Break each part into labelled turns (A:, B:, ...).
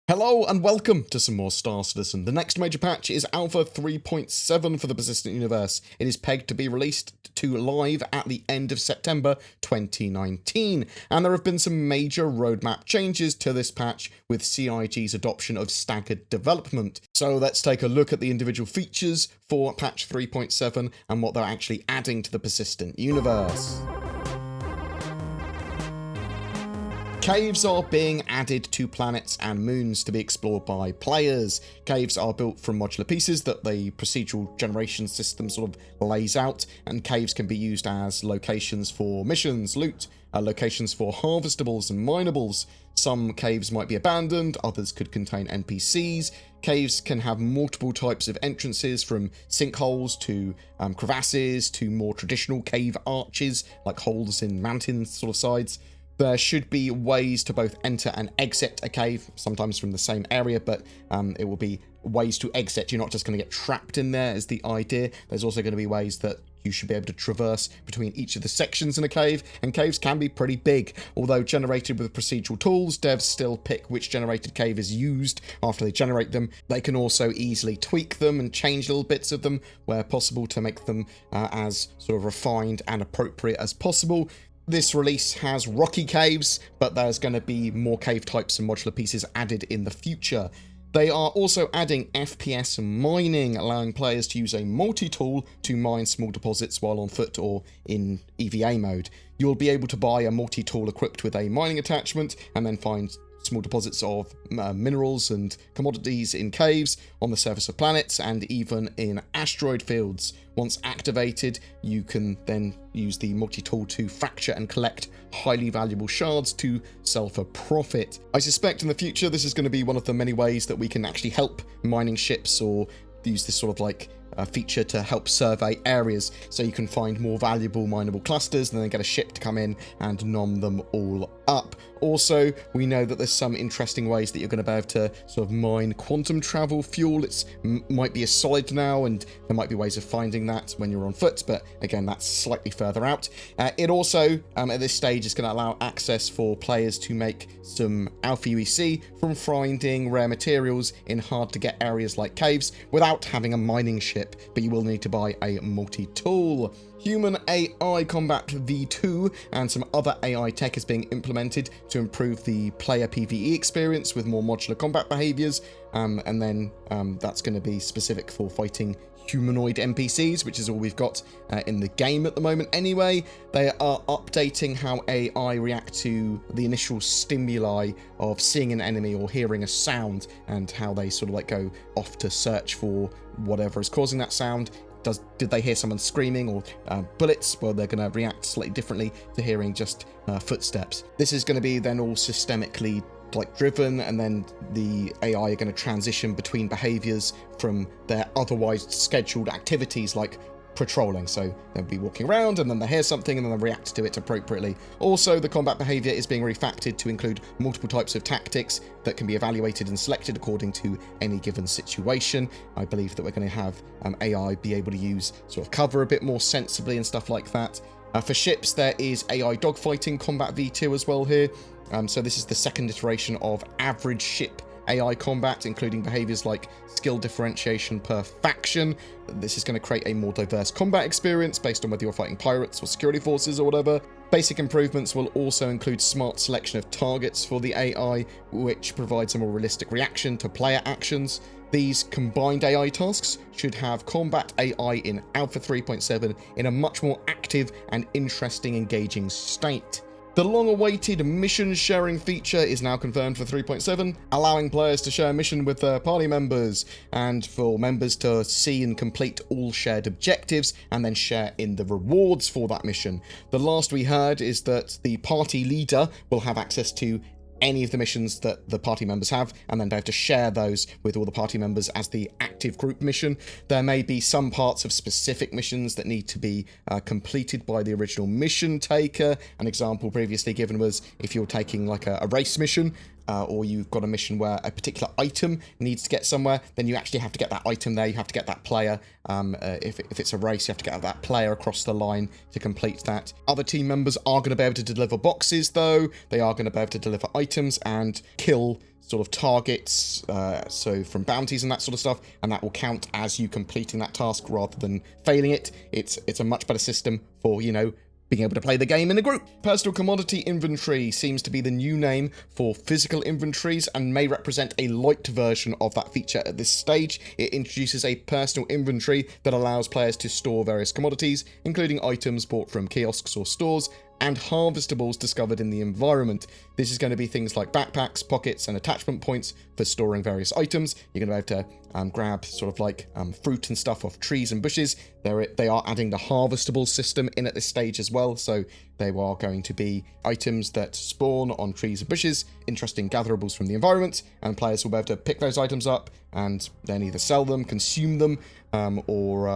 A: Hello and welcome to some more Star Citizen. The next major patch is Alpha 3.7 for the Persistent Universe. It is pegged to be released to live at the end of September 2019, and there have been some major roadmap changes to this patch with CIG's adoption of staggered development. So let's take a look at the individual features for patch 3.7 and what they're actually adding to the Persistent Universe. Caves are being added to planets and moons to be explored by players. Caves are built from modular pieces that the procedural generation system sort of lays out, and caves can be used as locations for missions, loot, locations for harvestables and minables. Some caves might be abandoned, others could contain NPCs. Caves can have multiple types of entrances, from sinkholes to crevasses to more traditional cave arches, like holes in mountain sort of sides. There should be ways to both enter and exit a cave, sometimes from the same area, but it will be ways to exit. You're not just going to get trapped in there is the idea. There's also going to be ways that you should be able to traverse between each of the sections in a cave, and caves can be pretty big. Although generated with procedural tools, devs still pick which generated cave is used after they generate them. They can also easily tweak them and change little bits of them where possible to make them as sort of refined and appropriate as possible. This release has rocky caves, but there's going to be more cave types and modular pieces added in the future. They are also adding FPS and mining, allowing players to use a multi-tool to mine small deposits while on foot or in EVA mode. You'll be able to buy a multi-tool equipped with a mining attachment and then find small deposits of minerals and commodities in caves, on the surface of planets, and even in asteroid fields. Once activated, you can then use the multi-tool to fracture and collect highly valuable shards to sell for profit. I suspect in the future this is going to be one of the many ways that we can actually help mining ships, or use this sort of like feature to help survey areas, so you can find more valuable mineable clusters and then get a ship to come in and nom them all up. Also, we know that there's some interesting ways that you're going to be able to sort of mine quantum travel fuel. It might be a solid now, and there might be ways of finding that when you're on foot, but again, that's slightly further out. It also, at this stage, is going to allow access for players to make some alpha UEC from finding rare materials in hard-to-get areas like caves without having a mining ship, but you will need to buy a multi-tool. Human AI Combat V2 and some other AI tech is being implemented to improve the player PvE experience with more modular combat behaviors, and then that's going to be specific for fighting humanoid NPCs, which is all we've got in the game at the moment anyway. They are updating how AI react to the initial stimuli of seeing an enemy or hearing a sound, and how they sort of like go off to search for whatever is causing that sound. Did they hear someone screaming or bullets? Well, they're going to react slightly differently to hearing just footsteps. This is going to be then all systemically driven, and then the AI are going to transition between behaviors from their otherwise scheduled activities like patrolling. So they'll be walking around and then they hear something and then they react to it appropriately. Also, the combat behavior is being refactored to include multiple types of tactics that can be evaluated and selected according to any given situation. I believe that we're going to have AI be able to use sort of cover a bit more sensibly and stuff like that. For ships, there is AI Dogfighting Combat V2 as well here. So this is the second iteration of average ship AI combat, including behaviors like skill differentiation per faction. This is going to create a more diverse combat experience based on whether you're fighting pirates or security forces or whatever. Basic improvements will also include smart selection of targets for the AI, which provides a more realistic reaction to player actions. These combined AI tasks should have combat AI in Alpha 3.7 in a much more active and interesting, engaging state. The long-awaited mission sharing feature is now confirmed for 3.7, allowing players to share a mission with their party members, and for members to see and complete all shared objectives and then share in the rewards for that mission. The last we heard is that the party leader will have access to any of the missions that the party members have, and then they have to share those with all the party members as the active group mission. There may be some parts of specific missions that need to be completed by the original mission taker. An example previously given was if you're taking like a race mission, or you've got a mission where a particular item needs to get somewhere, then you actually have to get that item there. You have to get that player. If it's a race, you have to get that player across the line to complete that. Other team members are going to be able to deliver boxes, though. They are going to be able to deliver items and kill sort of targets, so from bounties and that sort of stuff, and that will count as you completing that task rather than failing it. It's a much better system for, you know, being able to play the game in a group. Personal commodity inventory seems to be the new name for physical inventories and may represent a light version of that feature at this stage. It introduces a personal inventory that allows players to store various commodities, including items bought from kiosks or stores, and harvestables discovered in the environment. This is going to be things like backpacks, pockets, and attachment points for storing various items. You're going to be able to grab sort of like fruit and stuff off trees and bushes. They are adding the harvestable system in at this stage as well, so they are going to be items that spawn on trees and bushes, interesting gatherables from the environment, and players will be able to pick those items up and then either sell them, consume them, or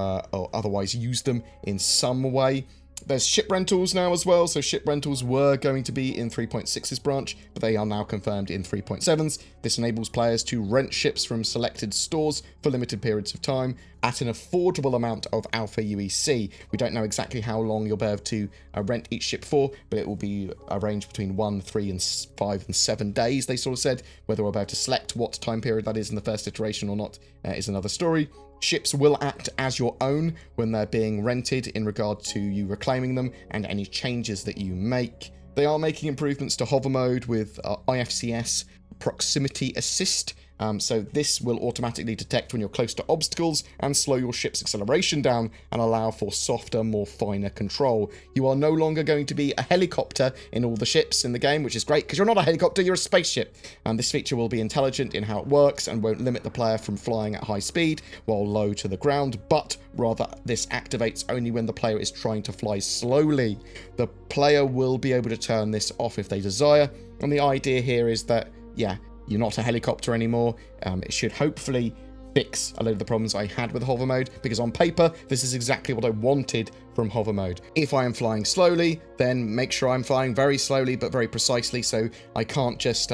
A: otherwise use them in some way. There's ship rentals now as well, so ship rentals were going to be in 3.6's branch, but they are now confirmed in 3.7's. This enables players to rent ships from selected stores for limited periods of time at an affordable amount of alpha UEC. We don't know exactly how long you'll be able to rent each ship for, but it will be a range between 1, 3, 5, and 7 days, they sort of said. Whether we're able to select what time period that is in the first iteration or not is another story. Ships will act as your own when they're being rented in regard to you reclaiming them and any changes that you make. They are making improvements to hover mode with Ifcs proximity assist. So this will automatically detect when you're close to obstacles and slow your ship's acceleration down and allow for softer, more finer control. You are no longer going to be a helicopter in all the ships in the game, which is great because you're not a helicopter, you're a spaceship. And this feature will be intelligent in how it works and won't limit the player from flying at high speed while low to the ground, but rather this activates only when the player is trying to fly slowly. The player will be able to turn this off if they desire, and the idea here is that, yeah, you're not a helicopter anymore. It should hopefully fix a load of the problems I had with hover mode, because on paper, this is exactly what I wanted from hover mode. If I am flying slowly, then make sure I'm flying very slowly but very precisely, so I can't just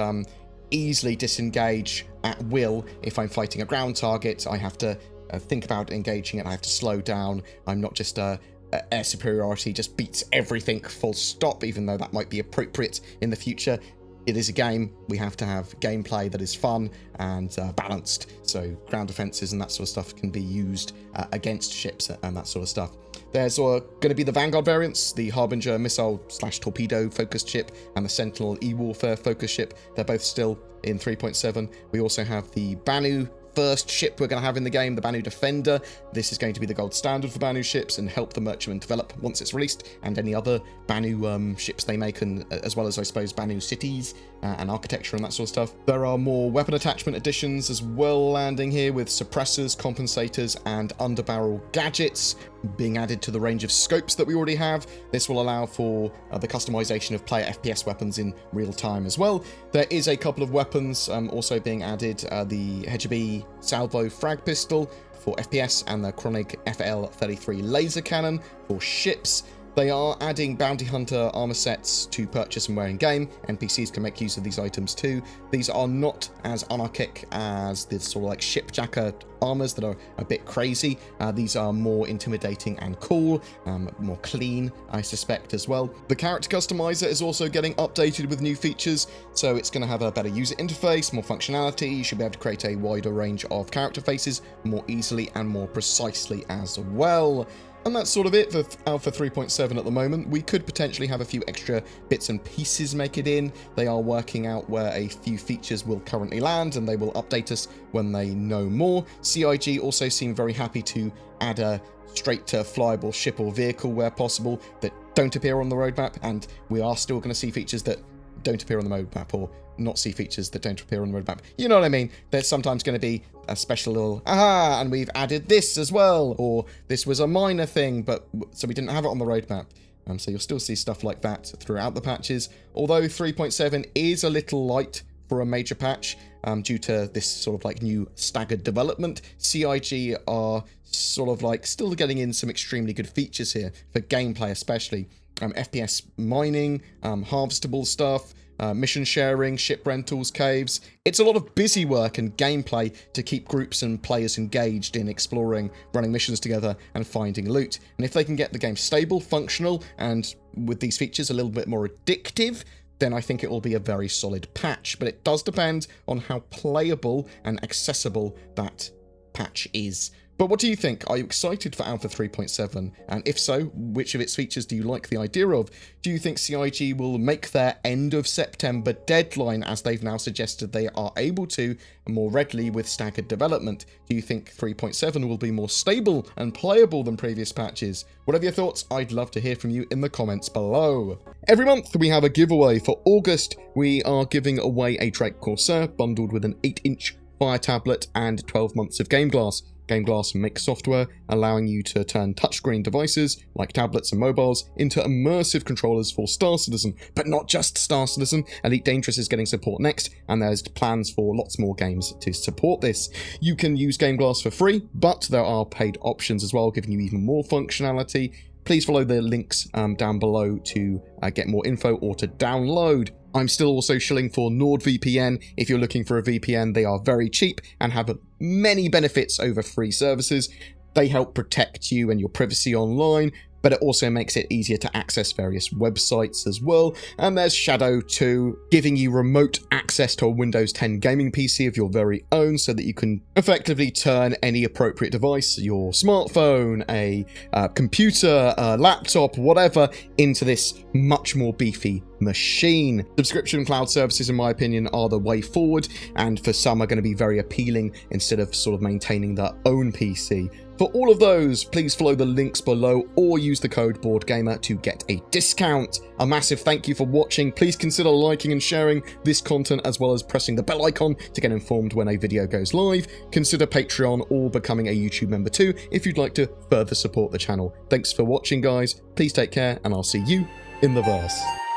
A: easily disengage at will. If I'm fighting a ground target, I have to think about engaging it. I have to slow down. I'm not just air superiority just beats everything full stop, even though that might be appropriate in the future. It is a game. We have to have gameplay that is fun and balanced, so ground defenses and that sort of stuff can be used against ships and that sort of stuff. There's going to be the Vanguard variants, the Harbinger missile/torpedo focused ship and the Sentinel e-warfare focused ship. They're both still in 3.7. We also have the Banu first ship we're going to have in the game, the Banu Defender. This is going to be the gold standard for Banu ships and help the merchantman develop once it's released, and any other Banu ships they make, and as well as, I suppose, Banu cities and architecture and that sort of stuff. There are more weapon attachment additions as well landing here, with suppressors, compensators, and underbarrel gadgets being added to the range of scopes that we already have. This will allow for the customization of player FPS weapons in real time as well. There is a couple of weapons also being added, the HB Salvo Frag Pistol for FPS and the Chronic FL-33 laser cannon for ships. They are adding Bounty Hunter armor sets to purchase and wear in game. NPCs can make use of these items too. These are not as anarchic as the sort of like shipjacker armors that are a bit crazy. These are more intimidating and cool, more clean, I suspect, as well. The character customizer is also getting updated with new features, so it's going to have a better user interface, more functionality. You should be able to create a wider range of character faces more easily and more precisely as well. And that's sort of it for Alpha 3.7 at the moment. We could potentially have a few extra bits and pieces make it in. They are working out where a few features will currently land, and they will update us when they know more. CIG also seem very happy to add a straight to flyable ship or vehicle where possible that don't appear on the roadmap, and we are still going to see features that don't appear on the roadmap, or not see features that don't appear on the roadmap. You know what I mean? There's sometimes going to be a special little, aha, and we've added this as well, or this was a minor thing, but so we didn't have it on the roadmap. So you'll still see stuff like that throughout the patches, although 3.7 is a little light for a major patch due to this sort of like new staggered development. CIG are sort of like still getting in some extremely good features here for gameplay, especially FPS mining, harvestable stuff, mission sharing, ship rentals, caves. It's a lot of busy work and gameplay to keep groups and players engaged in exploring, running missions together, and finding loot. And if they can get the game stable, functional, and with these features a little bit more addictive, then I think it will be a very solid patch. But it does depend on how playable and accessible that patch is. But what do you think? Are you excited for Alpha 3.7? And if so, which of its features do you like the idea of? Do you think CIG will make their end of September deadline, as they've now suggested they are able to, more readily with staggered development? Do you think 3.7 will be more stable and playable than previous patches? Whatever your thoughts, I'd love to hear from you in the comments below. Every month we have a giveaway. For August, we are giving away a Drake Corsair bundled with an 8-inch Fire tablet and 12 months of Game Glass. Game Glass makes software allowing you to turn touchscreen devices, like tablets and mobiles, into immersive controllers for Star Citizen. But not just Star Citizen, Elite Dangerous is getting support next, and there's plans for lots more games to support this. You can use Game Glass for free, but there are paid options as well, giving you even more functionality. Please follow the links down below to get more info or to download. I'm still also shilling for NordVPN. If you're looking for a VPN, they are very cheap and have many benefits over free services. They help protect you and your privacy online, but it also makes it easier to access various websites as well. And there's Shadow 2, giving you remote access to a Windows 10 gaming PC of your very own, so that you can effectively turn any appropriate device, your smartphone, a computer, a laptop, whatever, into this much more beefy machine. Subscription cloud services, in my opinion, are the way forward, and for some are going to be very appealing instead of sort of maintaining their own PC. For all of those, please follow the links below or use the code BoredGamer to get a discount. A massive thank you for watching. Please consider liking and sharing this content, as well as pressing the bell icon to get informed when a video goes live. Consider Patreon or becoming a YouTube member too if you'd like to further support the channel. Thanks for watching, guys. Please take care, and I'll see you in the verse.